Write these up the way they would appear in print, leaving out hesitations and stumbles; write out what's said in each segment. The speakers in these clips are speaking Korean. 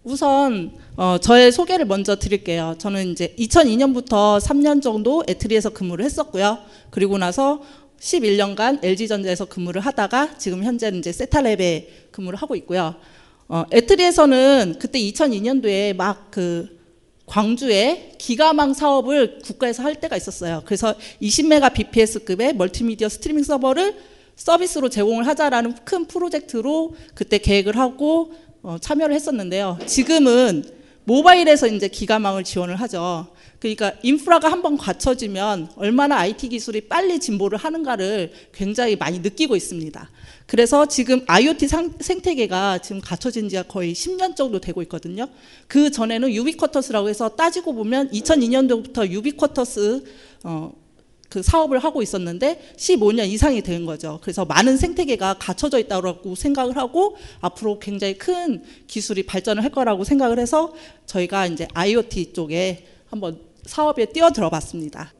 우선 저의 소개를 먼저 드릴게요. 저는 이제 2002년부터 3년 정도 애트리에서 근무를 했었고요. 그리고 나서 11년간 LG전자에서 근무를 하다가 지금 현재는 이제 세타랩에 근무를 하고 있고요. 애트리에서는 그때 2002년도에 막 광주에 기가망 사업을 국가에서 할 때가 있었어요. 그래서 20메가 bps급의 멀티미디어 스트리밍 서버를 서비스로 제공을 하자라는 큰 프로젝트로 그때 계획을 하고 참여를 했었는데요. 지금은 모바일에서 이제 기가망을 지원을 하죠. 그러니까 인프라가 한번 갖춰지면 얼마나 IT 기술이 빨리 진보를 하는가를 굉장히 많이 느끼고 있습니다. 그래서 지금 IoT 생태계가 지금 갖춰진 지가 거의 10년 정도 되고 있거든요. 그 전에는 유비쿼터스라고 해서 따지고 보면 2002년도부터 유비쿼터스 그 사업을 하고 있었는데 15년 이상이 된 거죠. 그래서 많은 생태계가 갖춰져 있다고 생각을 하고 앞으로 굉장히 큰 기술이 발전을 할 거라고 생각을 해서 저희가 이제 IoT 쪽에 한번 사업에 뛰어들어 봤습니다.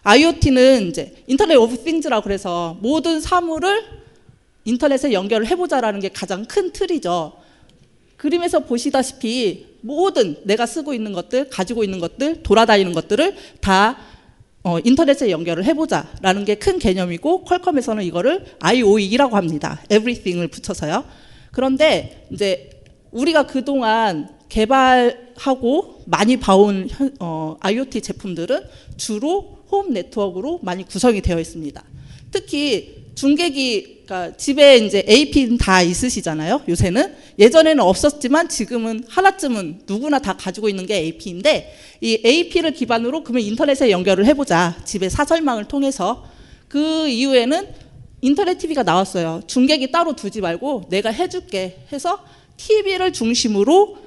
IoT는 이제 인터넷 오브 띵즈라고 그래서 모든 사물을 인터넷에 연결을 해보자라는 게 가장 큰 틀이죠. 그림에서 보시다시피 모든 내가 쓰고 있는 것들, 가지고 있는 것들, 돌아다니는 것들을 다 인터넷에 연결을 해보자라는 게 큰 개념이고 퀄컴에서는 이거를 IoE라고 합니다. Everything을 붙여서요. 그런데 이제 우리가 그동안 개발하고 많이 봐온 IoT 제품들은 주로 홈 네트워크로 많이 구성이 되어 있습니다. 특히 중계기, 그러니까 집에 이제 AP는 다 있으시잖아요. 요새는 예전에는 없었지만 지금은 하나쯤은 누구나 다 가지고 있는 게 AP인데 이 AP를 기반으로 그러면 인터넷에 연결을 해보자. 집에 사설망을 통해서. 그 이후에는 인터넷 TV가 나왔어요. 중계기 따로 두지 말고 내가 해줄게 해서 TV를 중심으로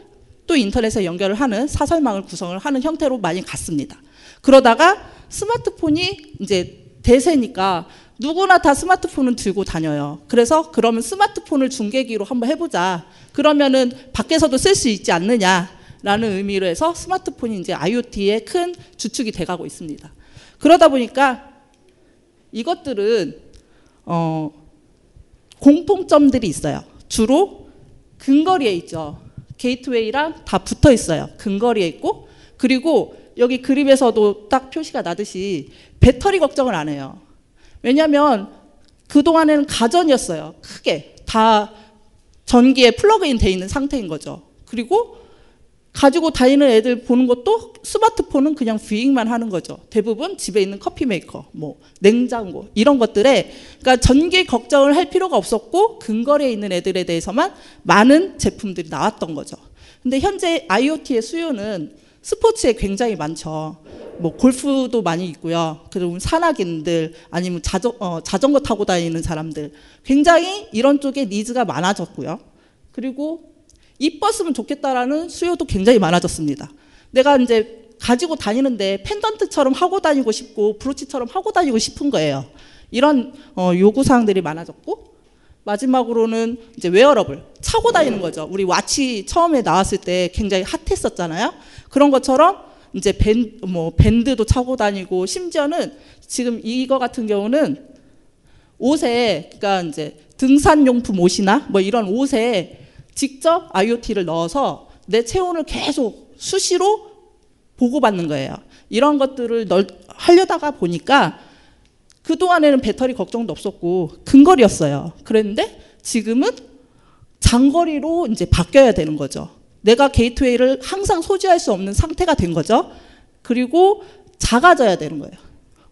또 인터넷에 연결을 하는 사설망을 구성을 하는 형태로 많이 갔습니다. 그러다가 스마트폰이 이제 대세니까 누구나 다 스마트폰은 들고 다녀요. 그래서 그러면 스마트폰을 중계기로 한번 해보자. 그러면은 밖에서도 쓸 수 있지 않느냐라는 의미로 해서 스마트폰이 이제 IoT의 큰 주축이 돼가고 있습니다. 그러다 보니까 이것들은 공통점들이 있어요. 주로 근거리에 있죠. 게이트웨이랑 다 붙어 있어요. 근거리에 있고 그리고 여기 그림에서도 딱 표시가 나듯이 배터리 걱정을 안 해요. 왜냐하면 그동안에는 가전이었어요. 크게 다 전기에 플러그인 돼 있는 상태인 거죠. 그리고 가지고 다니는 애들 보는 것도 스마트폰은 그냥 뷰잉만 하는 거죠. 대부분 집에 있는 커피 메이커, 뭐 냉장고 이런 것들에 그러니까 전기 걱정을 할 필요가 없었고 근거리에 있는 애들에 대해서만 많은 제품들이 나왔던 거죠. 근데 현재 IoT의 수요는 스포츠에 굉장히 많죠. 뭐 골프도 많이 있고요. 그리고 산악인들 아니면 자전거 타고 다니는 사람들 굉장히 이런 쪽에 니즈가 많아졌고요. 그리고 이뻤으면 좋겠다라는 수요도 굉장히 많아졌습니다. 내가 이제 가지고 다니는데 펜던트처럼 하고 다니고 싶고 브로치처럼 하고 다니고 싶은 거예요. 이런 요구사항들이 많아졌고 마지막으로는 이제 웨어러블 차고 다니는 거죠. 우리 와치 처음에 나왔을 때 굉장히 핫했었잖아요. 그런 것처럼 이제 밴드도 차고 다니고 심지어는 지금 이거 같은 경우는 옷에 그러니까 이제 등산용품 옷이나 뭐 이런 옷에 직접 IoT를 넣어서 내 체온을 계속 수시로 보고받는 거예요. 이런 것들을 하려다가 보니까 그동안에는 배터리 걱정도 없었고 근거리였어요. 그랬는데 지금은 장거리로 이제 바뀌어야 되는 거죠. 내가 게이트웨이를 항상 소지할 수 없는 상태가 된 거죠. 그리고 작아져야 되는 거예요.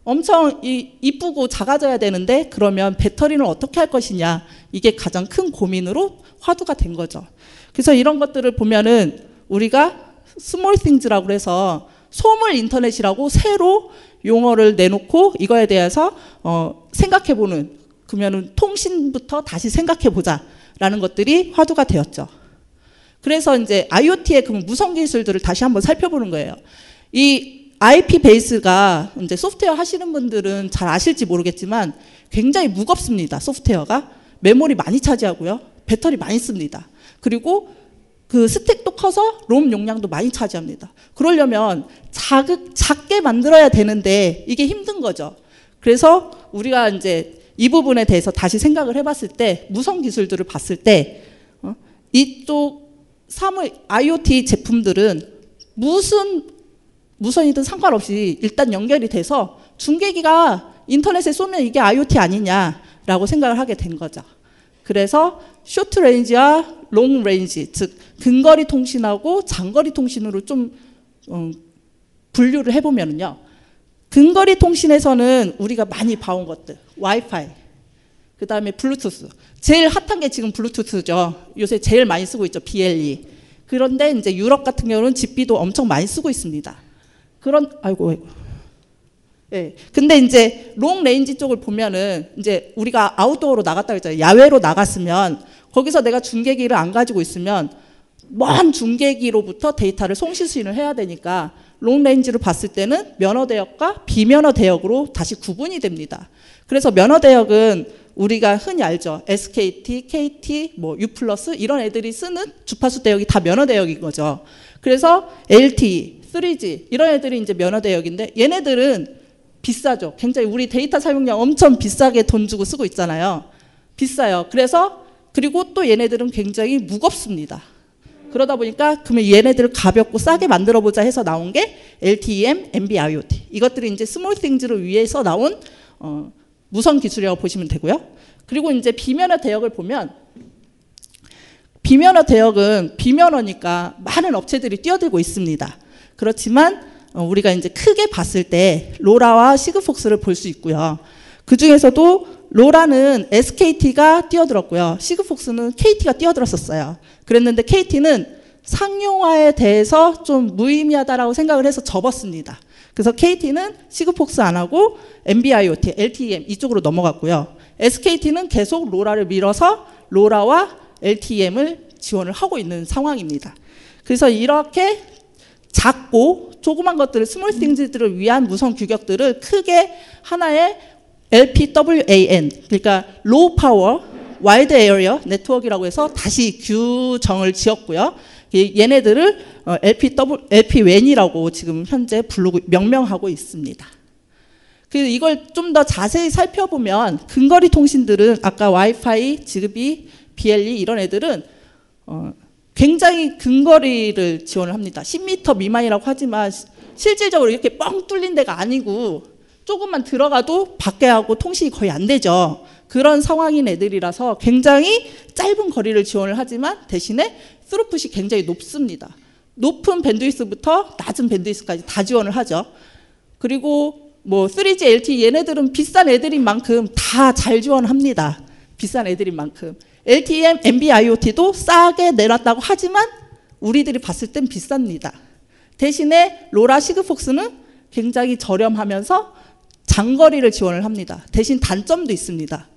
엄청 이쁘고 작아져야 되는데 그러면 배터리는 어떻게 할 것이냐 이게 가장 큰 고민으로 화두가 된 거죠. 그래서 이런 것들을 보면은 우리가 스몰 띵즈라고 해서 소물 인터넷이라고 새로 용어를 내놓고 이거에 대해서 생각해보는 그러면은 통신부터 다시 생각해보자라는 것들이 화두가 되었죠. 그래서 이제 IoT의 그 무선 기술들을 다시 한번 살펴보는 거예요. 이 IP 베이스가 이제 소프트웨어 하시는 분들은 잘 아실지 모르겠지만 굉장히 무겁습니다. 소프트웨어가 메모리 많이 차지하고요, 배터리 많이 씁니다. 그리고 그 스택도 커서 롬 용량도 많이 차지합니다. 그러려면 작게 만들어야 되는데 이게 힘든 거죠. 그래서 우리가 이제 이 부분에 대해서 다시 생각을 해봤을 때 무선 기술들을 봤을 때 이쪽 IoT 제품들은 무선이든 상관없이 일단 연결이 돼서 중계기가 인터넷에 쏘면 이게 IoT 아니냐라고 생각을 하게 된 거죠. 그래서 쇼트 레인지와 롱 레인지, 즉 근거리 통신하고 장거리 통신으로 좀 분류를 해보면요. 근거리 통신에서는 우리가 많이 봐온 것들, 와이파이, 그 다음에 블루투스. 제일 핫한 게 지금 블루투스죠. 요새 제일 많이 쓰고 있죠, BLE. 그런데 이제 유럽 같은 경우는 집비도 엄청 많이 쓰고 있습니다. 아이고. 예. 근데 이제 롱 레인지 쪽을 보면은 이제 우리가 아웃도어로 나갔다 그랬잖아요. 야외로 나갔으면 거기서 내가 중계기를 안 가지고 있으면 먼 중계기로부터 데이터를 송수신을 해야 되니까 롱 레인지를 봤을 때는 면허 대역과 비면허 대역으로 다시 구분이 됩니다. 그래서 면허 대역은 우리가 흔히 알죠. SKT, KT, U+ 이런 애들이 쓰는 주파수 대역이 다 면허 대역인 거죠. 그래서 LTE, 3G 이런 애들이 이제 면허 대역인데 얘네들은 비싸죠. 굉장히 우리 데이터 사용량 엄청 비싸게 돈 주고 쓰고 있잖아요. 비싸요. 그리고 또 얘네들은 굉장히 무겁습니다. 그러다 보니까 그러면 얘네들을 가볍고 싸게 만들어보자 해서 나온 게 LTE-M, NB-IoT. 이것들이 이제 스몰 띵즈를 위해서 나온 무선 기술이라고 보시면 되고요. 그리고 이제 비면허 대역을 보면 비면허 대역은 비면허니까 많은 업체들이 뛰어들고 있습니다. 그렇지만 우리가 이제 크게 봤을 때 로라와 시그폭스를 볼 수 있고요. 그 중에서도 로라는 SKT가 뛰어들었고요. 시그폭스는 KT가 뛰어들었었어요. 그랬는데 KT는 상용화에 대해서 좀 무의미하다라고 생각을 해서 접었습니다. 그래서 KT는 시그폭스 안 하고 NB-IoT, LTE-M 이쪽으로 넘어갔고요. SKT는 계속 로라를 밀어서 로라와 LTE-M을 지원을 하고 있는 상황입니다. 그래서 이렇게 작고 조그만 것들을 스몰 띵즈들을 위한 무선 규격들을 크게 하나의 LPWAN 그러니까 로우 파워 와이드 에어리어 네트워크라고 해서 다시 규정을 지었고요. 얘네들을 LPWAN이라고 지금 현재 명명하고 있습니다. 그래서 이걸 좀 더 자세히 살펴보면 근거리 통신들은 아까 와이파이, 지그비, BLE 이런 애들은 굉장히 근거리를 지원을 합니다. 10m 미만이라고 하지만 실질적으로 이렇게 뻥 뚫린 데가 아니고 조금만 들어가도 밖에 하고 통신이 거의 안 되죠. 그런 상황인 애들이라서 굉장히 짧은 거리를 지원을 하지만 대신에 스루풋이 굉장히 높습니다. 높은 밴드위스부터 낮은 밴드위스까지 다 지원을 하죠. 그리고 3G, LTE 얘네들은 비싼 애들인 만큼 다 잘 지원합니다. 비싼 애들인 만큼. LTE-M, NB-IoT도 싸게 내놨다고 하지만 우리들이 봤을 땐 비쌉니다. 대신에 로라 시그폭스는 굉장히 저렴하면서 장거리를 지원을 합니다. 대신 단점도 있습니다.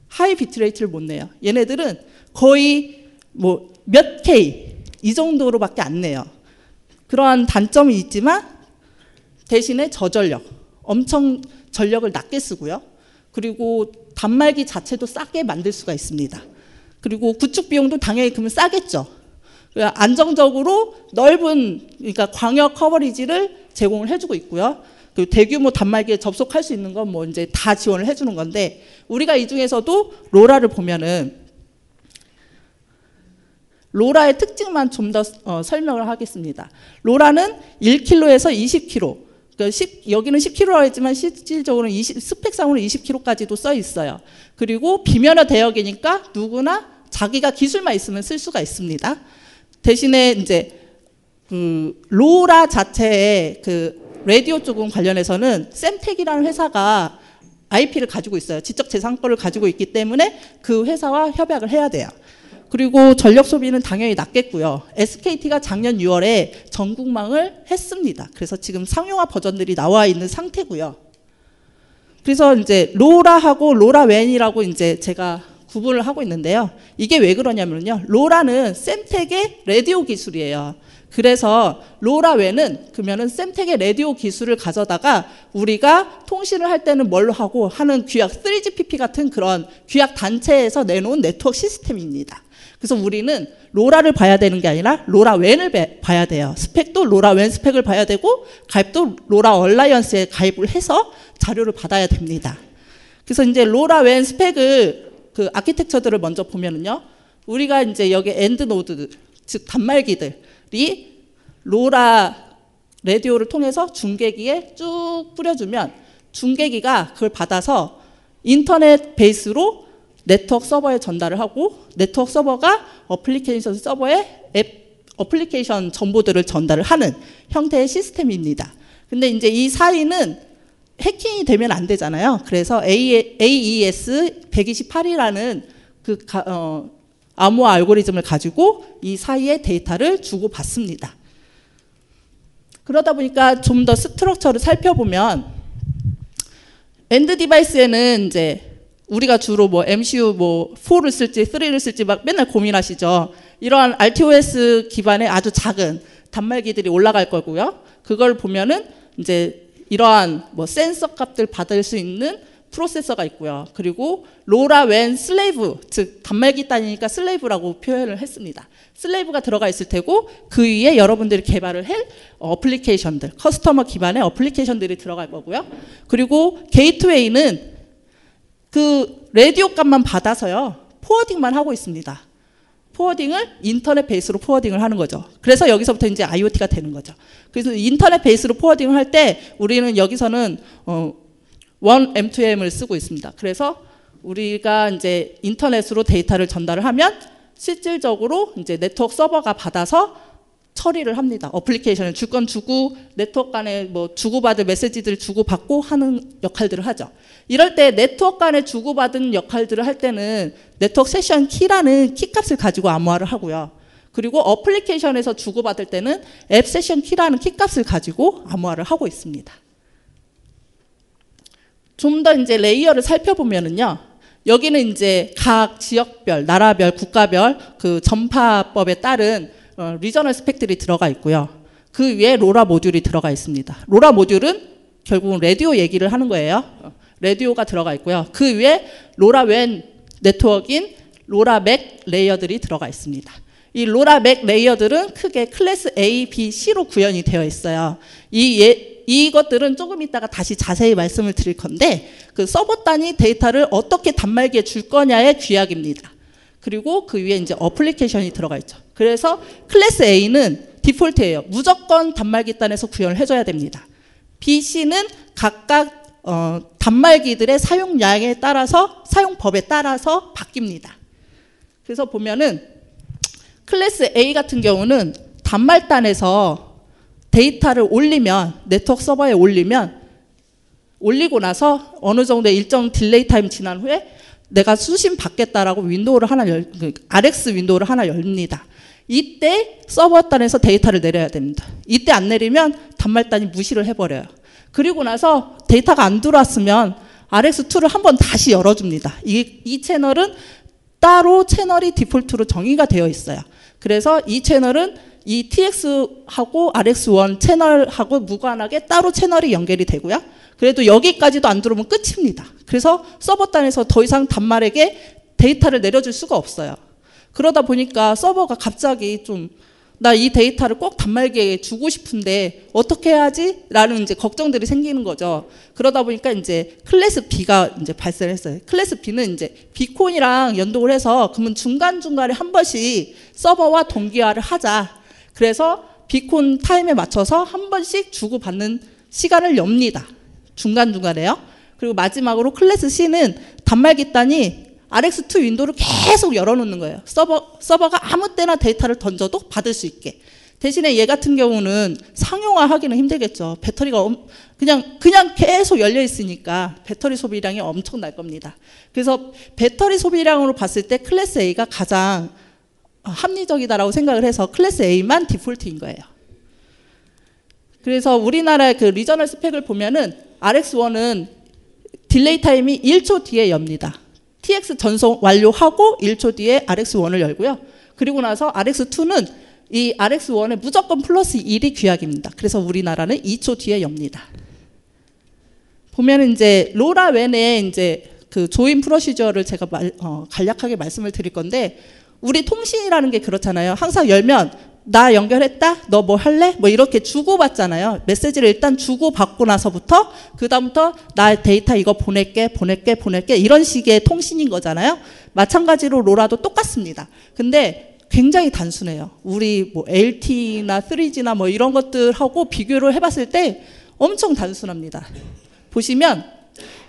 하이 비트레이트를 못 내요. 얘네들은 거의 몇 K 이 정도로밖에 안 내요. 그러한 단점이 있지만 대신에 저전력, 엄청 전력을 낮게 쓰고요. 그리고 단말기 자체도 싸게 만들 수가 있습니다. 그리고 구축 비용도 당연히 그러면 싸겠죠. 안정적으로 넓은 그러니까 광역 커버리지를 제공을 해주고 있고요. 그 대규모 단말기에 접속할 수 있는 건 이제 다 지원을 해주는 건데 우리가 이 중에서도 로라를 보면은 로라의 특징만 좀 더 설명을 하겠습니다. 로라는 1km에서 20km. 여기는 10km라고 했지만 실질적으로는 스펙상으로는 20km까지도 써 있어요. 그리고 비면허 대역이니까 누구나 자기가 기술만 있으면 쓸 수가 있습니다. 대신에 이제 로라 자체의 라디오 쪽은 관련해서는 샘텍이라는 회사가 IP를 가지고 있어요. 지적재산권을 가지고 있기 때문에 그 회사와 협약을 해야 돼요. 그리고 전력 소비는 당연히 낮겠고요. SKT가 작년 6월에 전국망을 했습니다. 그래서 지금 상용화 버전들이 나와 있는 상태고요. 그래서 이제 로라하고 로라웬이라고 이제 제가 구분을 하고 있는데요. 이게 왜 그러냐면요. 로라는 샘텍의 라디오 기술이에요. 그래서 로라웬은 그러면은 샘텍의 라디오 기술을 가져다가 우리가 통신을 할 때는 뭘로 하고 하는 규약 3GPP 같은 그런 규약 단체에서 내놓은 네트워크 시스템입니다. 그래서 우리는 로라를 봐야 되는 게 아니라 로라웬을 봐야 돼요. 스펙도 로라웬 스펙을 봐야 되고 가입도 로라 얼라이언스에 가입을 해서 자료를 받아야 됩니다. 그래서 이제 로라웬 스펙을 아키텍처들을 먼저 보면은요. 우리가 이제 여기 엔드 노드 즉 단말기들이 로라 라디오를 통해서 중계기에 쭉 뿌려주면 중계기가 그걸 받아서 인터넷 베이스로 네트워크 서버에 전달을 하고 네트워크 서버가 어플리케이션 서버에 어플리케이션 정보들을 전달을 하는 형태의 시스템입니다. 근데 이제 이 사이는 해킹이 되면 안 되잖아요. 그래서 AES 128이라는 그 암호화 알고리즘을 가지고 이 사이에 데이터를 주고받습니다. 그러다 보니까 좀 더 스트럭처를 살펴보면 엔드 디바이스에는 이제 우리가 주로 뭐 MCU 뭐 4를 쓸지 3를 쓸지 막 맨날 고민하시죠. 이러한 RTOS 기반의 아주 작은 단말기들이 올라갈 거고요. 그걸 보면은 이제 이러한 뭐 센서 값들 받을 수 있는 프로세서가 있고요. 그리고 로라웬 슬레이브, 즉 단말기 단위니까 슬레이브라고 표현을 했습니다. 슬레이브가 들어가 있을 테고 그 위에 여러분들이 개발을 할 어플리케이션들, 커스터머 기반의 어플리케이션들이 들어갈 거고요. 그리고 게이트웨이는 그 라디오 값만 받아서요. 포워딩만 하고 있습니다. 포워딩을 인터넷 베이스로 포워딩을 하는 거죠. 그래서 여기서부터 이제 IoT가 되는 거죠. 그래서 인터넷 베이스로 포워딩을 할 때 우리는 여기서는 1M2M을 쓰고 있습니다. 그래서 우리가 이제 인터넷으로 데이터를 전달을 하면 실질적으로 이제 네트워크 서버가 받아서 처리를 합니다. 어플리케이션을 줄 건 주고 네트워크 간에 뭐 주고받을 메시지들을 주고받고 하는 역할들을 하죠. 이럴 때 네트워크 간에 주고받은 역할들을 할 때는 네트워크 세션 키라는 키값을 가지고 암호화를 하고요. 그리고 어플리케이션에서 주고받을 때는 앱 세션 키라는 키값을 가지고 암호화를 하고 있습니다. 좀 더 이제 레이어를 살펴보면은요. 여기는 이제 각 지역별, 나라별, 국가별 그 전파법에 따른 리저널 스펙들이 들어가 있고요. 그 위에 로라 모듈이 들어가 있습니다. 로라 모듈은 결국은 라디오 얘기를 하는 거예요. 라디오가 들어가 있고요. 그 위에 로라웬 네트워크인 로라맥 레이어들이 들어가 있습니다. 이 로라맥 레이어들은 크게 클래스 A, B, C로 구현이 되어 있어요. 이것들은 조금 이따가 다시 자세히 말씀을 드릴 건데 그 서버 단위 데이터를 어떻게 단말기에 줄 거냐의 규약입니다. 그리고 그 위에 이제 어플리케이션이 들어가 있죠. 그래서 클래스 A는 디폴트예요. 무조건 단말기 단에서 구현을 해줘야 됩니다. B, C는 각각 단말기들의 사용량에 따라서 사용법에 따라서 바뀝니다. 그래서 보면은 클래스 A 같은 경우는 단말단에서 데이터를 올리면 네트워크 서버에 올리고 나서 어느 정도의 일정 딜레이 타임 지난 후에 내가 수신 받겠다라고 윈도우를 하나 RX 윈도우를 하나 열립니다. 이때 서버단에서 데이터를 내려야 됩니다. 이때 안 내리면 단말단이 무시를 해버려요. 그리고 나서 데이터가 안 들어왔으면 RX2를 한번 다시 열어줍니다. 이 채널은 따로 채널이 디폴트로 정의가 되어 있어요. 그래서 이 채널은 이 TX하고 RX1 채널하고 무관하게 따로 채널이 연결이 되고요. 그래도 여기까지도 안 들어오면 끝입니다. 그래서 서버단에서 더 이상 단말에게 데이터를 내려줄 수가 없어요. 그러다 보니까 서버가 갑자기 좀 나 이 데이터를 꼭 단말기에 주고 싶은데 어떻게 해야지? 라는 이제 걱정들이 생기는 거죠. 그러다 보니까 이제 클래스 B가 이제 발생을 했어요. 클래스 B는 이제 비콘이랑 연동을 해서 그러면 중간중간에 한 번씩 서버와 동기화를 하자. 그래서 비콘 타임에 맞춰서 한 번씩 주고받는 시간을 엽니다. 중간중간에요. 그리고 마지막으로 클래스 C는 단말기 단이 RX2 윈도우를 계속 열어놓는 거예요. 서버가 아무 때나 데이터를 던져도 받을 수 있게. 대신에 얘 같은 경우는 상용화하기는 힘들겠죠. 배터리가 그냥 계속 열려 있으니까 배터리 소비량이 엄청날 겁니다. 그래서 배터리 소비량으로 봤을 때 클래스 A가 가장 합리적이다라고 생각을 해서 클래스 A만 디폴트인 거예요. 그래서 우리나라의 그 리저널 스펙을 보면은 RX1은 딜레이 타임이 1초 뒤에 엽니다. TX 전송 완료하고 1초 뒤에 RX1을 열고요. 그리고 나서 RX2는 이 RX1에 무조건 플러스 1이 규약입니다. 그래서 우리나라는 2초 뒤에 엽니다. 보면 이제 로라웬의 이제 그 조인 프로시저를 제가 간략하게 말씀을 드릴 건데 우리 통신이라는 게 그렇잖아요. 항상 열면 나 연결했다? 너 뭐 할래? 뭐 이렇게 주고받잖아요. 메시지를 일단 주고받고 나서부터 그 다음부터 나 데이터 이거 보낼게 이런 식의 통신인 거잖아요. 마찬가지로 로라도 똑같습니다. 근데 굉장히 단순해요. 우리 뭐 LTE나 3G나 뭐 이런 것들하고 비교를 해봤을 때 엄청 단순합니다. 보시면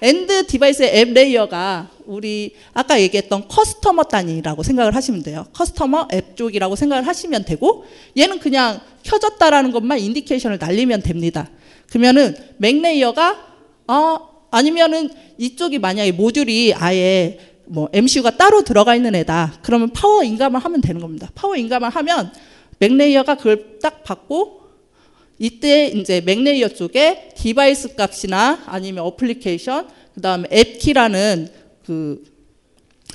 엔드 디바이스의 앱 레이어가 우리 아까 얘기했던 커스터머 단위라고 생각을 하시면 돼요. 커스터머 앱 쪽이라고 생각을 하시면 되고, 얘는 그냥 켜졌다라는 것만 인디케이션을 날리면 됩니다. 그러면은 맥 레이어가 아니면은 이쪽이 만약에 모듈이 아예 뭐 MCU가 따로 들어가 있는 애다. 그러면 파워 인감을 하면 되는 겁니다. 파워 인감을 하면 맥 레이어가 그걸 딱 받고, 이때 이제 맥 레이어 쪽에 디바이스 값이나 아니면 어플리케이션, 그다음에 앱 키라는 그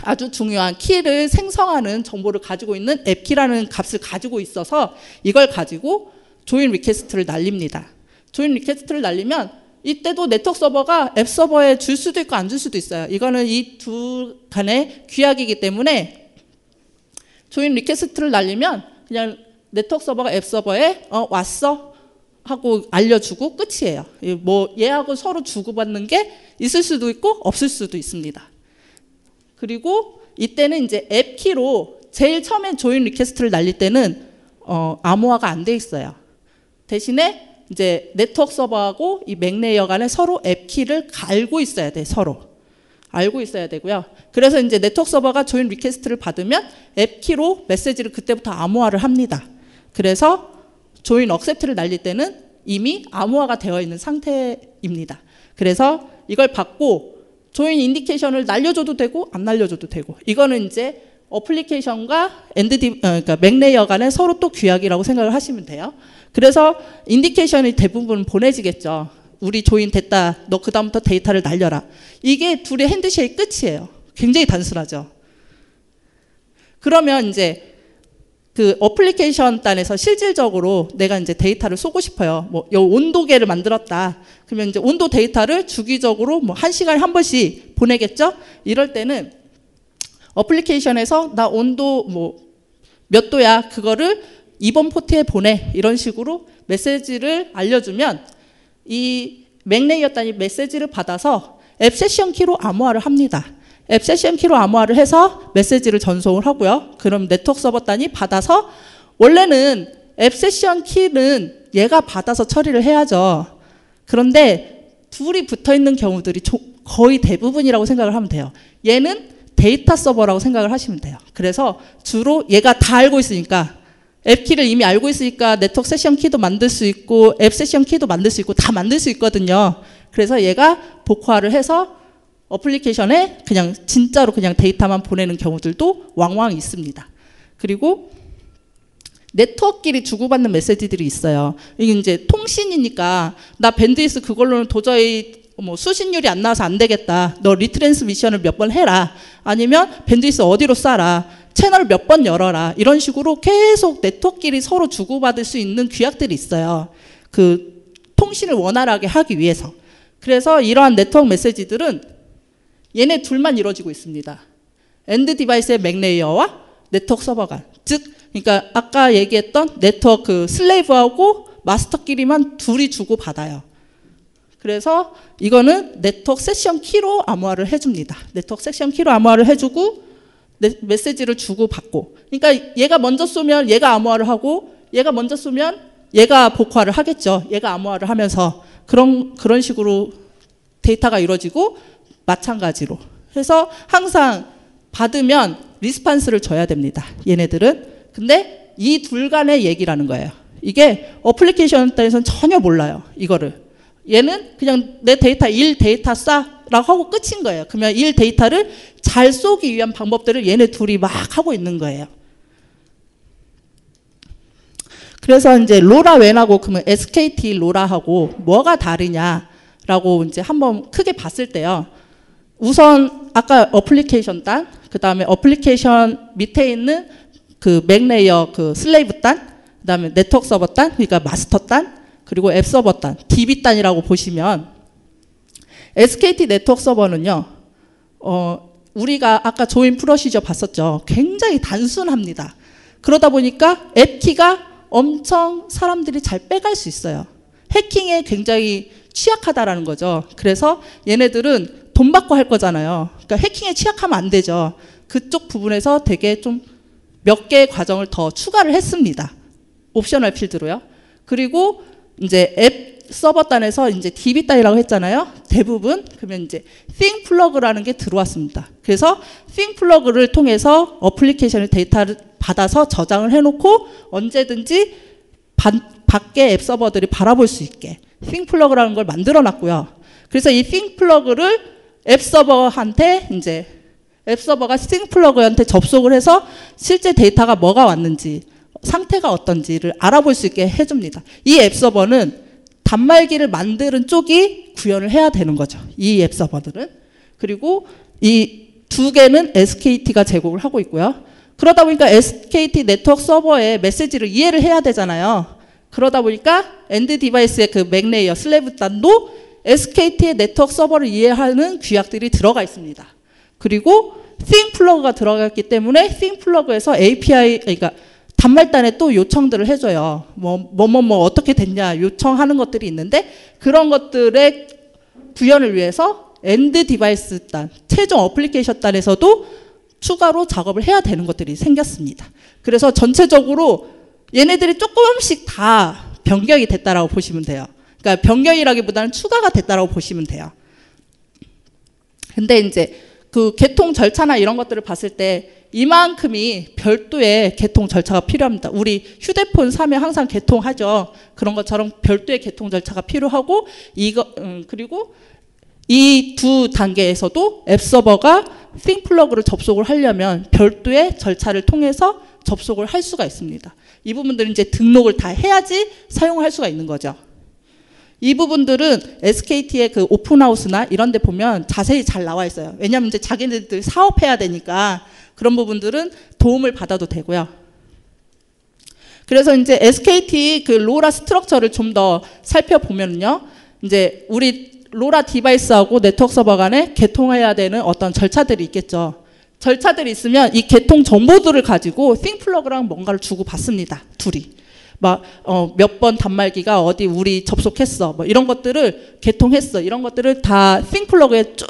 아주 중요한 키를 생성하는 정보를 가지고 있는 앱 키라는 값을 가지고 있어서 이걸 가지고 조인 리퀘스트를 날립니다. 조인 리퀘스트를 날리면 이때도 네트워크 서버가 앱 서버에 줄 수도 있고 안 줄 수도 있어요. 이거는 이 두 간의 규약이기 때문에 조인 리퀘스트를 날리면 그냥 네트워크 서버가 앱 서버에 왔어 하고 알려주고 끝이에요. 뭐 얘하고 서로 주고받는 게 있을 수도 있고 없을 수도 있습니다. 그리고 이때는 이제 앱 키로 제일 처음에 조인 리퀘스트를 날릴 때는 암호화가 안 돼 있어요. 대신에 이제 네트워크 서버하고 이 맥 레이어 간에 서로 앱 키를 알고 있어야 돼. 서로 알고 있어야 되고요. 그래서 이제 네트워크 서버가 조인 리퀘스트를 받으면 앱 키로 메시지를 그때부터 암호화를 합니다. 그래서 조인 억셉트를 날릴 때는 이미 암호화가 되어 있는 상태입니다. 그래서 이걸 받고 조인 인디케이션을 날려줘도 되고 안 날려줘도 되고, 이거는 이제 어플리케이션과 그러니까 맥 레이어 간에 서로 또 규약이라고 생각을 하시면 돼요. 그래서 인디케이션이 대부분 보내지겠죠. 우리 조인 됐다. 너 그다음부터 데이터를 날려라. 이게 둘의 핸드쉐이크 끝이에요. 굉장히 단순하죠. 그러면 이제 그 어플리케이션 단에서 실질적으로 내가 이제 데이터를 쏘고 싶어요. 뭐 요 온도계를 만들었다. 그러면 이제 온도 데이터를 주기적으로 뭐 1시간에 한 번씩 보내겠죠? 이럴 때는 어플리케이션에서 나 온도 뭐 몇 도야. 그거를 이번 포트에 보내. 이런 식으로 메시지를 알려주면 이 맥 레이어 단이 메시지를 받아서 앱 세션 키로 암호화를 합니다. 앱 세션 키로 암호화를 해서 메시지를 전송을 하고요. 그럼 네트워크 서버 단이 받아서, 원래는 앱 세션 키는 얘가 받아서 처리를 해야죠. 그런데 둘이 붙어 있는 경우들이 거의 대부분이라고 생각을 하면 돼요. 얘는 데이터 서버라고 생각을 하시면 돼요. 그래서 주로 얘가 다 알고 있으니까, 앱 키를 이미 알고 있으니까 네트워크 세션 키도 만들 수 있고 앱 세션 키도 만들 수 있고 다 만들 수 있거든요. 그래서 얘가 복화를 해서 어플리케이션에 그냥 진짜로 그냥 데이터만 보내는 경우들도 왕왕 있습니다. 그리고 네트워크끼리 주고받는 메시지들이 있어요. 이게 이제 통신이니까 나 밴드위스 그걸로는 도저히 뭐 수신율이 안 나와서 안 되겠다. 너 리트랜스미션을 몇 번 해라. 아니면 밴드위스 어디로 쏴라. 채널 몇 번 열어라. 이런 식으로 계속 네트워크끼리 서로 주고받을 수 있는 규약들이 있어요. 그 통신을 원활하게 하기 위해서. 그래서 이러한 네트워크 메시지들은 얘네 둘만 이루어지고 있습니다. 엔드 디바이스의 맥 레이어와 네트워크 서버 간. 즉, 그러니까 아까 얘기했던 네트워크 슬레이브하고 마스터끼리만 둘이 주고받아요. 그래서 이거는 네트워크 세션 키로 암호화를 해줍니다. 네트워크 세션 키로 암호화를 해주고 메시지를 주고받고. 그러니까 얘가 먼저 쏘면 얘가 암호화를 하고, 얘가 먼저 쏘면 얘가 복화를 하겠죠. 얘가 암호화를 하면서 그런 식으로 데이터가 이루어지고, 마찬가지로 해서 항상 받으면 리스판스를 줘야 됩니다. 얘네들은. 근데 이 둘 간의 얘기라는 거예요. 이게 어플리케이션 단에서는 전혀 몰라요. 이거를. 얘는 그냥 내 데이터 1 데이터 쏴라고 하고 끝인 거예요. 그러면 1 데이터를 잘 쏘기 위한 방법들을 얘네 둘이 막 하고 있는 거예요. 그래서 이제 로라 웬하고 그러면 SKT 로라하고 뭐가 다르냐라고 이제 한번 크게 봤을 때요. 우선 아까 어플리케이션 단, 그 다음에 어플리케이션 밑에 있는 그 맥 레이어 그 슬레이브 단, 그 다음에 네트워크 서버 단, 그러니까 마스터 단, 그리고 앱 서버 단, DB 단이라고 보시면 SKT 네트워크 서버는요, 우리가 아까 조인 프로시저 봤었죠. 굉장히 단순합니다. 그러다 보니까 앱 키가 엄청 사람들이 잘 빼갈 수 있어요. 해킹에 굉장히 취약하다라는 거죠. 그래서 얘네들은 돈 받고 할 거잖아요. 그러니까 해킹에 취약하면 안 되죠. 그쪽 부분에서 되게 좀 몇 개의 과정을 더 추가를 했습니다. 옵셔널 필드로요. 그리고 이제 앱 서버 단에서 이제 DB 단이라고 했잖아요. 대부분 그러면 이제 Thing 플러그라는 게 들어왔습니다. 그래서 Thing 플러그를 통해서 어플리케이션의 데이터를 받아서 저장을 해놓고 언제든지 밖에 앱 서버들이 바라볼 수 있게 Thing 플러그라는 걸 만들어놨고요. 그래서 이 Thing 플러그를 앱 서버한테 이제 앱 서버가 Thing 플러그한테 접속을 해서 실제 데이터가 뭐가 왔는지 상태가 어떤지를 알아볼 수 있게 해줍니다. 이 앱 서버는 단말기를 만드는 쪽이 구현을 해야 되는 거죠. 이 앱 서버들은. 그리고 이 두 개는 SKT가 제공을 하고 있고요. 그러다 보니까 SKT 네트워크 서버의 메시지를 이해를 해야 되잖아요. 그러다 보니까 엔드 디바이스의 그 맥 레이어 슬래브 단도 SKT의 네트워크 서버를 이해하는 규약들이 들어가 있습니다. 그리고 Thing 플러그가 들어갔기 때문에 Thing 플러그에서 API, 그러니까 단말단에 또 요청들을 해줘요. 뭐 어떻게 됐냐 요청하는 것들이 있는데 그런 것들의 구현을 위해서 엔드 디바이스 단, 최종 어플리케이션 단에서도 추가로 작업을 해야 되는 것들이 생겼습니다. 그래서 전체적으로 얘네들이 조금씩 다 변경이 됐다라고 보시면 돼요. 그러니까 변경이라기보다는 추가가 됐다라고 보시면 돼요. 근데 이제 그 개통 절차나 이런 것들을 봤을 때 이만큼이 별도의 개통 절차가 필요합니다. 우리 휴대폰 사면 항상 개통하죠. 그런 것처럼 별도의 개통 절차가 필요하고 그리고 이 두 단계에서도 앱 서버가 Thing 플러그를 접속을 하려면 별도의 절차를 통해서 접속을 할 수가 있습니다. 이 부분들은 이제 등록을 다 해야지 사용할 수가 있는 거죠. 이 부분들은 SKT의 그 오픈하우스나 이런 데 보면 자세히 잘 나와 있어요. 왜냐하면 이제 자기네들 사업해야 되니까 그런 부분들은 도움을 받아도 되고요. 그래서 이제 SKT 그 로라 스트럭처를 좀 더 살펴보면요. 이제 우리 로라 디바이스하고 네트워크 서버 간에 개통해야 되는 어떤 절차들이 있겠죠. 절차들이 있으면 이 개통 정보들을 가지고 Thing 플러그랑 뭔가를 주고 받습니다. 둘이. 몇 번 단말기가 어디 우리 접속했어. 뭐 이런 것들을 개통했어. 이런 것들을 다 Thing 플러그에 쭉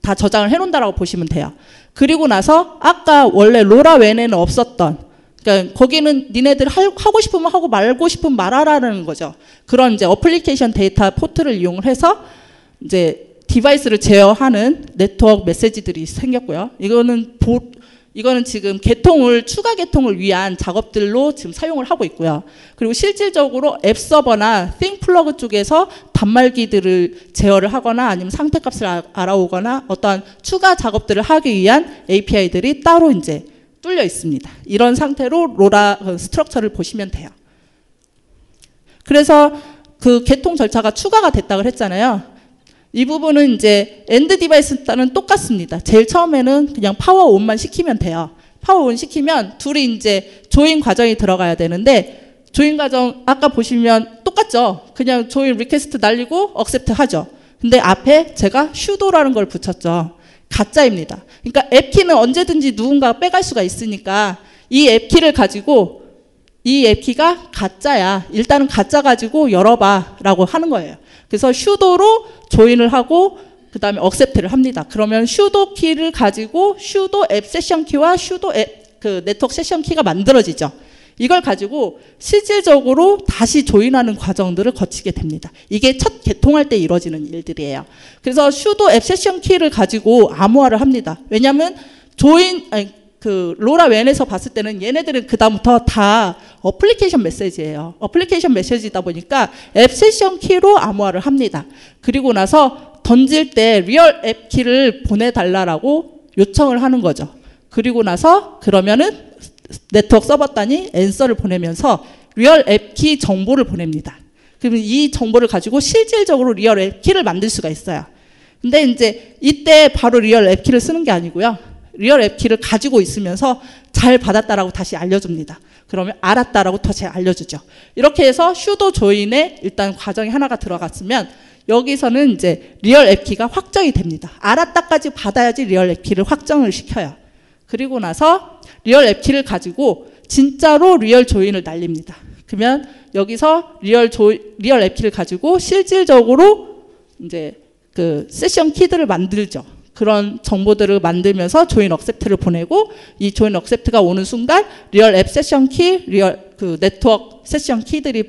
다 저장을 해놓는다라고 보시면 돼요. 그리고 나서 아까 원래 로라 웬에는 없었던, 그러니까 거기는 니네들 하고 싶으면 하고 말고 싶으면 말하라는 거죠. 그런 이제 어플리케이션 데이터 포트를 이용을 해서 이제 디바이스를 제어하는 네트워크 메시지들이 생겼고요. 이거는 지금 추가 개통을 위한 작업들로 지금 사용을 하고 있고요. 그리고 실질적으로 앱 서버나 Thing 플러그 쪽에서 단말기들을 제어를 하거나 아니면 상태값을 알아오거나 어떠한 추가 작업들을 하기 위한 API들이 따로 이제 뚫려 있습니다. 이런 상태로 로라 스트럭처를 보시면 돼요. 그래서 그 개통 절차가 추가가 됐다고 했잖아요. 이 부분은 이제 엔드 디바이스는 똑같습니다. 제일 처음에는 그냥 파워 온만 시키면 돼요. 파워 온 시키면 둘이 이제 조인 과정이 들어가야 되는데 조인 과정 아까 보시면 똑같죠. 그냥 조인 리퀘스트 날리고 억셉트 하죠. 근데 앞에 제가 슈도라는 걸 붙였죠. 가짜입니다. 그러니까 앱키는 언제든지 누군가가 빼갈 수가 있으니까 이 앱키를 가지고 이 앱키가 가짜야. 일단은 가짜 가지고 열어봐 라고 하는 거예요. 그래서 슈도로 조인을 하고 그 다음에 억셉트를 합니다. 그러면 슈도 키를 가지고 슈도 앱 세션 키와 슈도 앱 그 네트워크 세션 키가 만들어지죠. 이걸 가지고 실질적으로 다시 조인하는 과정들을 거치게 됩니다. 이게 첫 개통할 때 이루어지는 일들이에요. 그래서 슈도 앱 세션 키를 가지고 암호화를 합니다. 왜냐하면 로라 웬에서 봤을 때는 얘네들은 그다음부터 다 어플리케이션 메시지예요. 어플리케이션 메시지다 보니까 앱 세션 키로 암호화를 합니다. 그리고 나서 던질 때 리얼 앱 키를 보내달라고 요청을 하는 거죠. 그리고 나서 그러면은 네트워크 서버 단이 앤서를 보내면서 리얼 앱 키 정보를 보냅니다. 그러면 이 정보를 가지고 실질적으로 리얼 앱 키를 만들 수가 있어요. 근데 이제 이때 바로 리얼 앱 키를 쓰는 게 아니고요. 리얼 앱 키를 가지고 있으면서 잘 받았다라고 다시 알려줍니다. 그러면 알았다라고 다시 알려주죠. 이렇게 해서 슈도 조인에 일단 과정이 하나가 들어갔으면 여기서는 이제 리얼 앱 키가 확정이 됩니다. 알았다까지 받아야지 리얼 앱 키를 확정을 시켜요. 그리고 나서 리얼 앱 키를 가지고 진짜로 리얼 조인을 날립니다. 그러면 여기서 리얼 앱 키를 가지고 실질적으로 이제 그 세션 키들을 만들죠. 그런 정보들을 만들면서 조인 억셉트를 보내고 이 조인 억셉트가 오는 순간 리얼 앱 세션 키, 리얼 그 네트워크 세션 키들이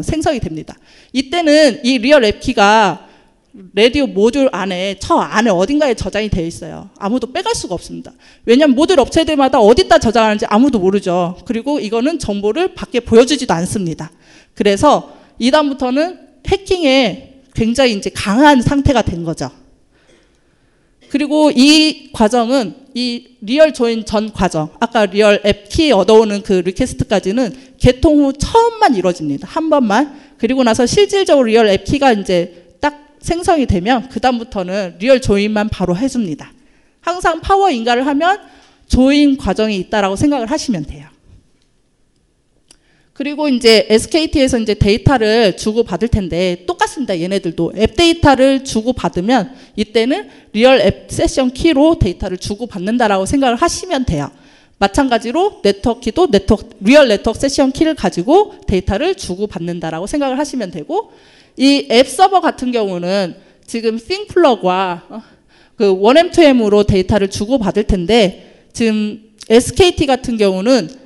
생성이 됩니다. 이때는 이 리얼 앱 키가 라디오 모듈 안에 저 안에 어딘가에 저장이 되어 있어요. 아무도 빼갈 수가 없습니다. 왜냐하면 모듈 업체들마다 어디다 저장하는지 아무도 모르죠. 그리고 이거는 정보를 밖에 보여주지도 않습니다. 그래서 이다음부터는 해킹에 굉장히 이제 강한 상태가 된 거죠. 그리고 이 과정은 이 리얼 조인 전 과정, 아까 리얼 앱 키 얻어오는 그 리퀘스트까지는 개통 후 처음만 이루어집니다. 한 번만. 그리고 나서 실질적으로 리얼 앱 키가 이제 딱 생성이 되면 그 다음부터는 리얼 조인만 바로 해줍니다. 항상 파워 인가를 하면 조인 과정이 있다라고 생각을 하시면 돼요. 그리고 이제 SKT에서 이제 데이터를 주고 받을 텐데 똑같습니다. 얘네들도 앱 데이터를 주고 받으면 이때는 리얼 앱 세션 키로 데이터를 주고 받는다라고 생각을 하시면 돼요. 마찬가지로 네트워크 키도 리얼 네트워크 세션 키를 가지고 데이터를 주고 받는다라고 생각을 하시면 되고, 이 앱 서버 같은 경우는 지금 싱플러그와 그 1M2M으로 데이터를 주고 받을 텐데, 지금 SKT 같은 경우는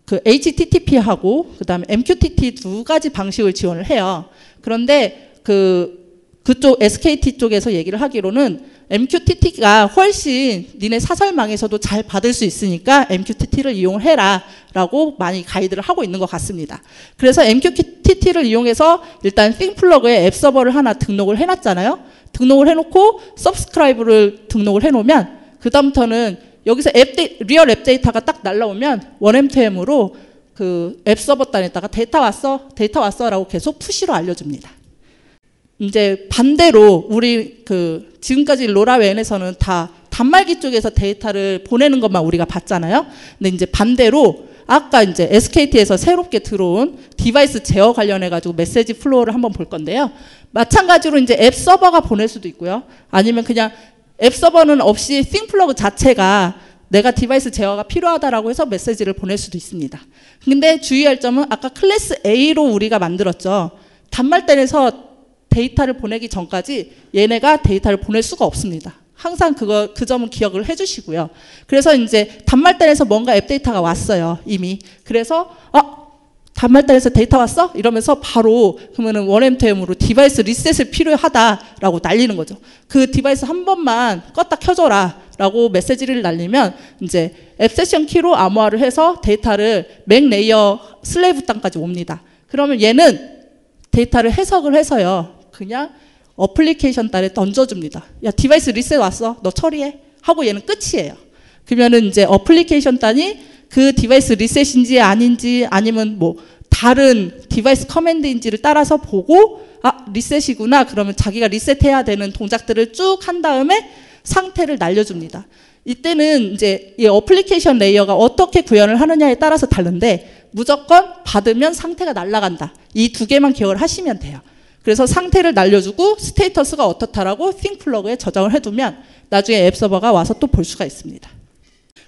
그 HTTP하고 그다음에 MQTT 두 가지 방식을 지원을 해요. 그런데 그쪽 SKT 쪽에서 얘기를 하기로는 MQTT가 훨씬 니네 사설망에서도 잘 받을 수 있으니까 MQTT를 이용해라 라고 많이 가이드를 하고 있는 것 같습니다. 그래서 MQTT를 이용해서 일단 싱플러그에 앱 서버를 하나 등록을 해놨잖아요. 등록을 해놓고 서브스크라이브를 등록을 해놓으면 그 다음부터는 여기서 리얼 앱 데이터가 딱 날라오면 1M2M으로 그 앱 서버 단에다가 데이터 왔어 라고 계속 푸시로 알려줍니다. 이제 반대로 우리 그 지금까지 로라웬에서는 다 단말기 쪽에서 데이터를 보내는 것만 우리가 봤잖아요. 근데 이제 반대로 아까 이제 SKT에서 새롭게 들어온 디바이스 제어 관련해 가지고 메시지 플로우를 한번 볼 건데요. 마찬가지로 이제 앱 서버가 보낼 수도 있고요. 아니면 그냥 앱 서버는 없이 싱플러그 자체가 내가 디바이스 제어가 필요하다라고 해서 메시지를 보낼 수도 있습니다. 근데 주의할 점은 아까 클래스 A로 우리가 만들었죠. 단말단에서 데이터를 보내기 전까지 얘네가 데이터를 보낼 수가 없습니다. 항상 그 점은 기억을 해주시고요. 그래서 이제 단말단에서 뭔가 앱 데이터가 왔어요, 이미. 그래서 단말단에서 데이터 왔어? 이러면서 바로 그러면은 1M2M으로 디바이스 리셋을 필요하다라고 날리는 거죠. 그 디바이스 한 번만 껐다 켜줘라 라고 메시지를 날리면 이제 앱 세션 키로 암호화를 해서 데이터를 맥 레이어 슬레이브 땅까지 옵니다. 그러면 얘는 데이터를 해석을 해서요, 그냥 어플리케이션 단에 던져줍니다. 야, 디바이스 리셋 왔어. 너 처리해. 하고 얘는 끝이에요. 그러면은 이제 어플리케이션 단이 그 디바이스 리셋인지 아닌지 아니면 뭐 다른 디바이스 커맨드인지를 따라서 보고 리셋이구나. 그러면 자기가 리셋해야 되는 동작들을 쭉 한 다음에 상태를 날려줍니다. 이때는 이제 이 어플리케이션 레이어가 어떻게 구현을 하느냐에 따라서 다른데 무조건 받으면 상태가 날아간다. 이 두 개만 기억을 하시면 돼요. 그래서 상태를 날려주고 스테이터스가 어떻다라고 싱플러그에 저장을 해두면 나중에 앱 서버가 와서 또 볼 수가 있습니다.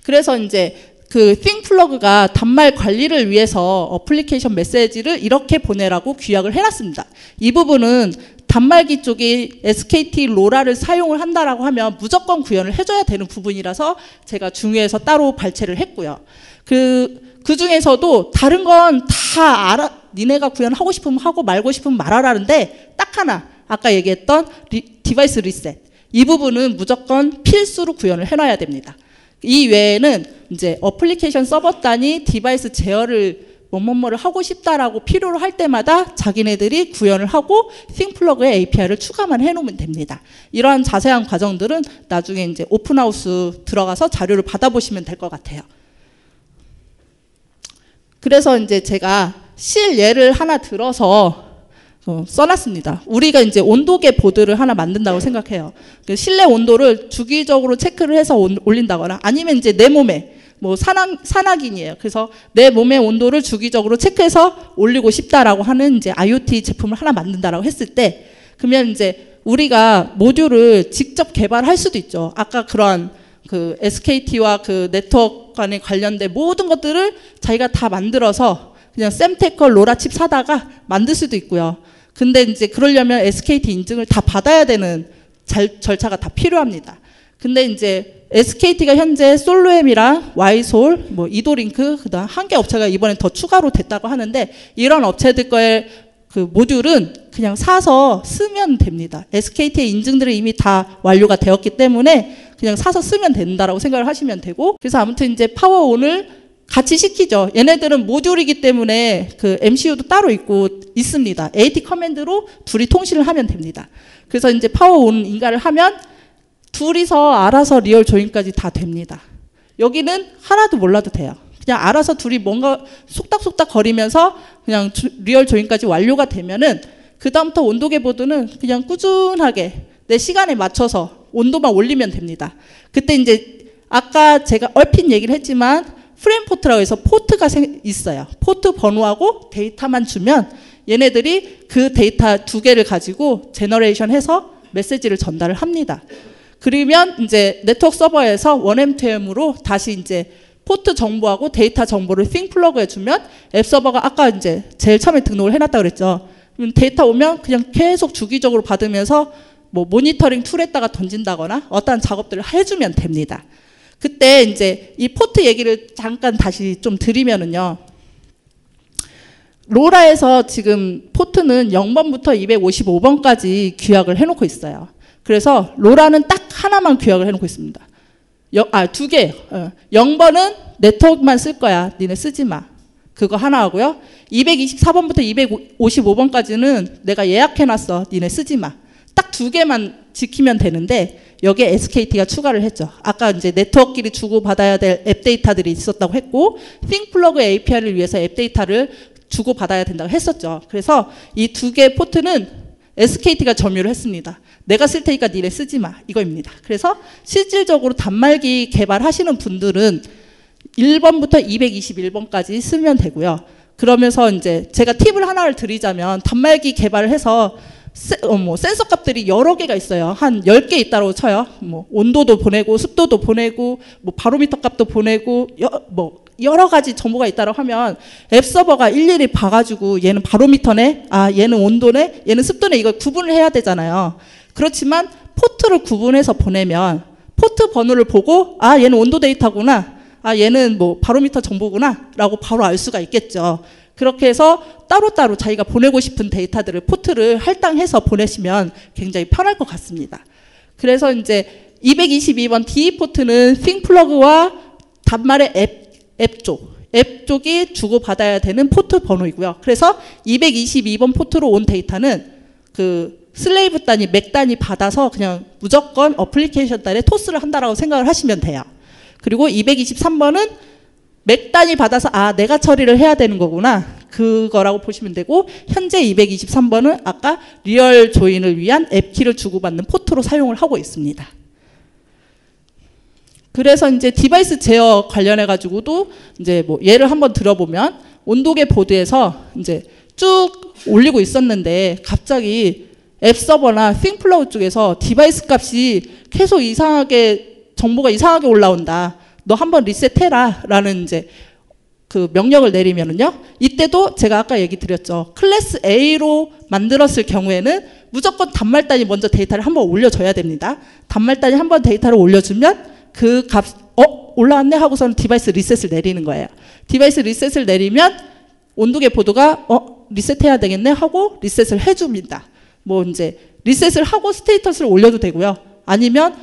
그래서 이제 그 싱플러그가 단말 관리를 위해서 어플리케이션 메시지를 이렇게 보내라고 규약을 해놨습니다. 이 부분은 단말기 쪽이 SKT 로라를 사용을 한다라고 하면 무조건 구현을 해줘야 되는 부분이라서 제가 중요해서 따로 발췌를 했고요. 그 중에서도 다른 건 다 니네가 구현하고 싶으면 하고 말고 싶으면 말하라는데 딱 하나 아까 얘기했던 디바이스 리셋, 이 부분은 무조건 필수로 구현을 해놔야 됩니다. 이 외에는 이제 어플리케이션 서버 단이 디바이스 제어를 뭐뭐뭐를 하고 싶다라고 필요로 할 때마다 자기네들이 구현을 하고 싱플러그에 API를 추가만 해놓으면 됩니다. 이러한 자세한 과정들은 나중에 이제 오픈하우스 들어가서 자료를 받아보시면 될 것 같아요. 그래서 이제 제가 실예를 하나 들어서 써놨습니다. 우리가 이제 온도계 보드를 하나 만든다고 생각해요. 실내 온도를 주기적으로 체크를 해서 올린다거나 아니면 이제 내 몸에 뭐 산악인이에요. 그래서 내 몸의 온도를 주기적으로 체크해서 올리고 싶다라고 하는 이제 IoT 제품을 하나 만든다라고 했을 때, 그러면 이제 우리가 모듈을 직접 개발할 수도 있죠. 아까 그런 그 SKT와 그 네트워크 간에 관련된 모든 것들을 자기가 다 만들어서 그냥 샘테커 로라 칩 사다가 만들 수도 있고요. 근데 이제 그러려면 SKT 인증을 다 받아야 되는 절차가 다 필요합니다. 근데 이제 SKT가 현재 솔로엠이랑 와이솔, 뭐 이도링크, 그다음 한 개 업체가 이번에 더 추가로 됐다고 하는데 이런 업체들 거의 그 모듈은 그냥 사서 쓰면 됩니다. SKT의 인증들이 이미 다 완료가 되었기 때문에 그냥 사서 쓰면 된다라고 생각을 하시면 되고, 그래서 아무튼 이제 파워온을 같이 시키죠. 얘네들은 모듈이기 때문에 그 MCU도 따로 있습니다. AT 커맨드로 둘이 통신을 하면 됩니다. 그래서 이제 파워온 인가를 하면 둘이서 알아서 리얼 조인까지 다 됩니다. 여기는 하나도 몰라도 돼요. 그냥 알아서 둘이 뭔가 속닥속닥 거리면서 그냥 리얼 조인까지 완료가 되면은 그다음부터 온도계 보드는 그냥 꾸준하게 내 시간에 맞춰서 온도만 올리면 됩니다. 그때 이제 아까 제가 얼핏 얘기를 했지만 프레임 포트라고 해서 포트가 있어요. 포트 번호하고 데이터만 주면 얘네들이 그 데이터 두 개를 가지고 제너레이션 해서 메시지를 전달을 합니다. 그러면 이제 네트워크 서버에서 1M2M으로 다시 이제 포트 정보하고 데이터 정보를 싱플러그에 주면 앱 서버가 아까 이제 제일 처음에 등록을 해놨다 그랬죠. 그럼 데이터 오면 그냥 계속 주기적으로 받으면서 뭐 모니터링 툴에다가 던진다거나 어떠한 작업들을 해주면 됩니다. 그때 이제 이 포트 얘기를 잠깐 다시 좀 드리면은요. 로라에서 지금 포트는 0번부터 255번까지 규약을 해놓고 있어요. 그래서 로라는 딱 하나만 규약을 해놓고 있습니다. 두 개. 0번은 네트워크만 쓸 거야. 니네 쓰지 마. 그거 하나 하고요. 224번부터 255번까지는 내가 예약해놨어. 니네 쓰지 마. 딱 두 개만 지키면 되는데 여기에 SKT가 추가를 했죠. 아까 이제 네트워크끼리 주고받아야 될 앱 데이터들이 있었다고 했고 싱플러그 API를 위해서 앱 데이터를 주고받아야 된다고 했었죠. 그래서 이 두 개 포트는 SKT가 점유를 했습니다. 내가 쓸 테니까 니네 쓰지 마. 이거입니다. 그래서 실질적으로 단말기 개발하시는 분들은 1번부터 221번까지 쓰면 되고요. 그러면서 이제 제가 팁을 하나를 드리자면 단말기 개발을 해서 센서 값들이 여러 개가 있어요. 한 10개 있다고 쳐요. 뭐 온도도 보내고 습도도 보내고 뭐 바로미터 값도 보내고 여러 가지 정보가 있다고 하면 앱 서버가 일일이 봐가지고 얘는 바로미터네, 얘는 온도네, 얘는 습도네, 이걸 구분을 해야 되잖아요. 그렇지만 포트를 구분해서 보내면 포트 번호를 보고 얘는 온도 데이터구나, 얘는 뭐 바로미터 정보구나 라고 바로 알 수가 있겠죠. 그렇게 해서 따로따로 자기가 보내고 싶은 데이터들을 포트를 할당해서 보내시면 굉장히 편할 것 같습니다. 그래서 이제 222번 DE 포트는 싱플러그와 단말의 앱 쪽이 주고받아야 되는 포트 번호이고요. 그래서 222번 포트로 온 데이터는 그 슬레이브 단위, 맥 단위 받아서 그냥 무조건 어플리케이션 단위에 토스를 한다라고 생각을 하시면 돼요. 그리고 223번은 맥 단위 받아서 내가 처리를 해야 되는 거구나. 그거라고 보시면 되고, 현재 223번은 아까 리얼 조인을 위한 앱키를 주고받는 포트로 사용을 하고 있습니다. 그래서 이제 디바이스 제어 관련해 가지고도 이제 뭐 예를 한번 들어보면 온도계 보드에서 이제 쭉 올리고 있었는데 갑자기 앱 서버나 싱플러그 쪽에서 디바이스 값이 계속 정보가 이상하게 올라온다. 너 한번 리셋해라 라는 이제 그 명령을 내리면은요. 이때도 제가 아까 얘기 드렸죠. 클래스 A로 만들었을 경우에는 무조건 단말 단위 먼저 데이터를 한번 올려줘야 됩니다. 단말 단위 한번 데이터를 올려주면 그 값, 올라왔네 하고서는 디바이스 리셋을 내리는 거예요. 디바이스 리셋을 내리면 온도계 보드가 리셋해야 되겠네 하고 리셋을 해줍니다. 뭐 이제 리셋을 하고 스테이터스를 올려도 되고요. 아니면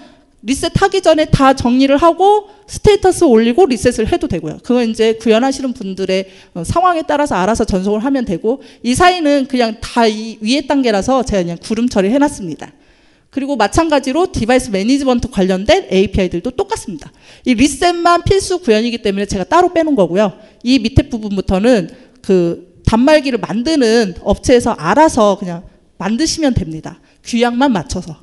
리셋하기 전에 다 정리를 하고 스테이터스 올리고 리셋을 해도 되고요. 그건 이제 구현하시는 분들의 상황에 따라서 알아서 전송을 하면 되고, 이 사이는 그냥 다 이 위에 단계라서 제가 그냥 구름 처리를 해놨습니다. 그리고 마찬가지로 디바이스 매니지먼트 관련된 API들도 똑같습니다. 이 리셋만 필수 구현이기 때문에 제가 따로 빼놓은 거고요. 이 밑에 부분부터는 그 단말기를 만드는 업체에서 알아서 그냥 만드시면 됩니다. 규약만 맞춰서.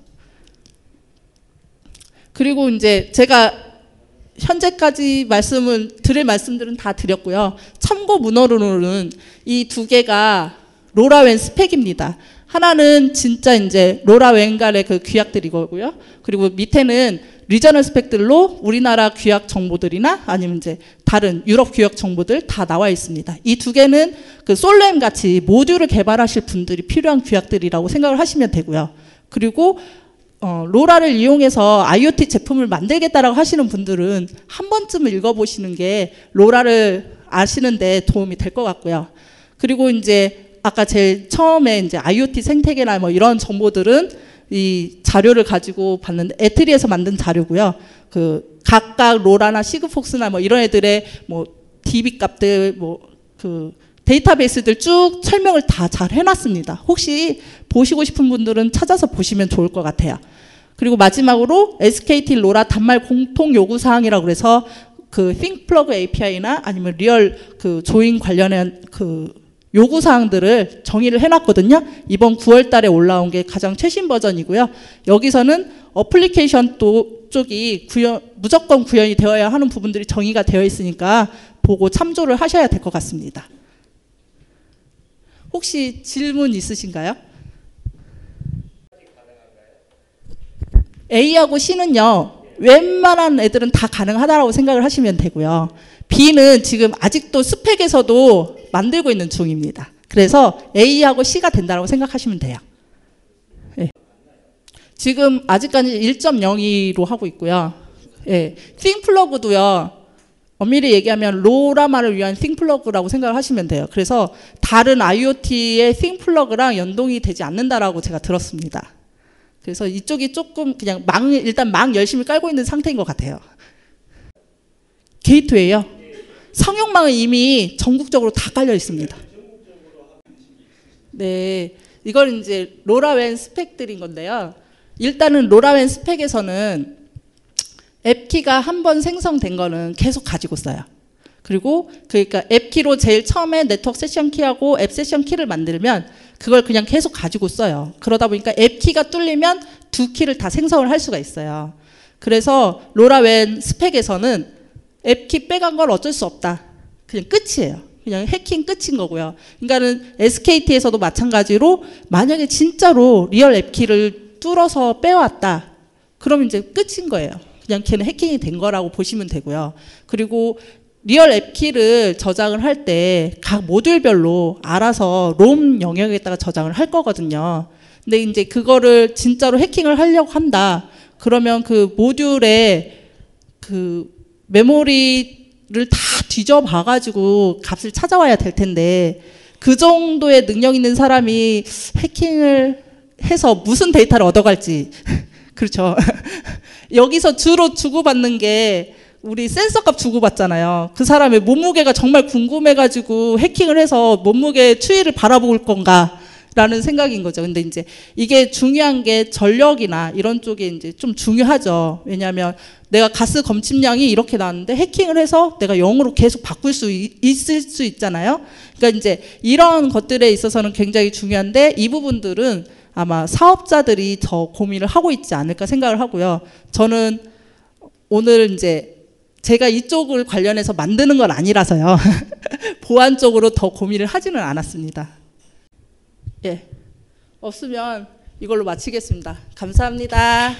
그리고 이제 제가 현재까지 드릴 말씀들은 다 드렸고요. 참고 문헌으로는 이 두 개가 로라웬 스펙입니다. 하나는 진짜 이제 로라웬간의 그 규약들이고요. 그리고 밑에는 리저널 스펙들로 우리나라 규약 정보들이나 아니면 이제 다른 유럽 규약 정보들 다 나와 있습니다. 이 두 개는 그 솔렘 같이 모듈을 개발하실 분들이 필요한 규약들이라고 생각을 하시면 되고요. 그리고 로라를 이용해서 IoT 제품을 만들겠다라고 하시는 분들은 한 번쯤 읽어보시는 게 로라를 아시는데 도움이 될 것 같고요. 그리고 이제 아까 제일 처음에 이제 IoT 생태계나 뭐 이런 정보들은 이 자료를 가지고 봤는데 에트리에서 만든 자료고요. 그 각각 로라나 시그폭스나 뭐 이런 애들의 뭐 DB 값들 뭐 그 데이터베이스들 쭉 설명을 다 잘 해놨습니다. 혹시 보시고 싶은 분들은 찾아서 보시면 좋을 것 같아요. 그리고 마지막으로 SKT 로라 단말 공통 요구 사항이라고 그래서 그 ThinkPlug API나 아니면 리얼 그 조인 관련한 그 요구 사항들을 정의를 해놨거든요. 이번 9월 달에 올라온 게 가장 최신 버전이고요. 여기서는 어플리케이션 쪽이 무조건 구현이 되어야 하는 부분들이 정의가 되어 있으니까 보고 참조를 하셔야 될 것 같습니다. 혹시 질문 있으신가요? A하고 C는요. 웬만한 애들은 다 가능하다고 생각을 하시면 되고요. B는 지금 아직도 스펙에서도 만들고 있는 중입니다. 그래서 A하고 C가 된다고 생각하시면 돼요. 네. 지금 아직까지 1.02로 하고 있고요. 네. ThinkPlug도요. 엄밀히 얘기하면 로라만을 위한 ThinkPlug라고 생각을 하시면 돼요. 그래서 다른 IoT의 ThinkPlug랑 연동이 되지 않는다라고 제가 들었습니다. 그래서 이쪽이 조금 그냥 일단 막 열심히 깔고 있는 상태인 것 같아요. 게이트웨이요? 상용망은 이미 전국적으로 다 깔려 있습니다. 네, 이걸 이제 로라웬 스펙들인 건데요. 일단은 로라웬 스펙에서는 앱키가 한 번 생성된 거는 계속 가지고 써요. 그리고 그러니까 앱키로 제일 처음에 네트워크 세션 키하고 앱 세션 키를 만들면 그걸 그냥 계속 가지고 써요. 그러다 보니까 앱키가 뚫리면 두 키를 다 생성을 할 수가 있어요. 그래서 로라웬 스펙에서는 앱키 빼간 건 어쩔 수 없다. 그냥 끝이에요. 그냥 해킹 끝인 거고요. 그러니까는 SKT에서도 마찬가지로 만약에 진짜로 리얼 앱키를 뚫어서 빼왔다. 그럼 이제 끝인 거예요. 그냥 걔는 해킹이 된 거라고 보시면 되고요. 그리고 리얼 앱키를 저장을 할 때 각 모듈별로 알아서 롬 영역에다가 저장을 할 거거든요. 근데 이제 그거를 진짜로 해킹을 하려고 한다. 그러면 그 모듈에 그 메모리를 다 뒤져봐 가지고 값을 찾아와야 될 텐데 그 정도의 능력 있는 사람이 해킹을 해서 무슨 데이터를 얻어갈지 그렇죠. 여기서 주로 주고받는 게 우리 센서값 주고받잖아요. 그 사람의 몸무게가 정말 궁금해가지고 해킹을 해서 몸무게 추이를 바라볼 건가 라는 생각인 거죠. 근데 이제 이게 중요한 게 전력이나 이런 쪽에 이제 좀 중요하죠. 왜냐하면 내가 가스 검침량이 이렇게 나왔는데 해킹을 해서 내가 0으로 계속 바꿀 수 있을 수 있잖아요. 그러니까 이제 이런 것들에 있어서는 굉장히 중요한데 이 부분들은 아마 사업자들이 더 고민을 하고 있지 않을까 생각을 하고요. 저는 오늘 이제 제가 이쪽을 관련해서 만드는 건 아니라서요. 보안 쪽으로 더 고민을 하지는 않았습니다. 예, 없으면 이걸로 마치겠습니다. 감사합니다.